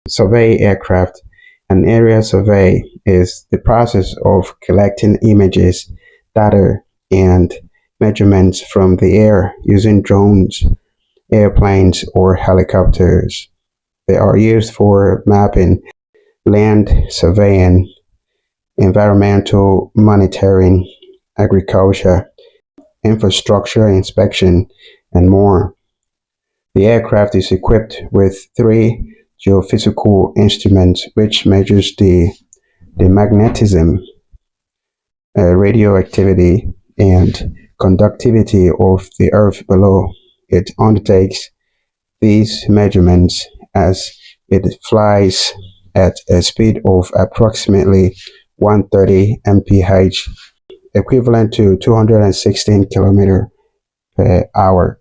survey aircraft. An area survey is the process of collecting images, data, and measurements from the air using drones, airplanes, or helicopters. They are used for mapping, land surveying, environmental monitoring, agriculture, infrastructure inspection, and more. The aircraft is equipped with three geophysical instruments which measures the magnetism, radioactivity, and conductivity of the Earth below. It undertakes these measurements as it flies at a speed of approximately 130 mph, equivalent to 216 km per hour.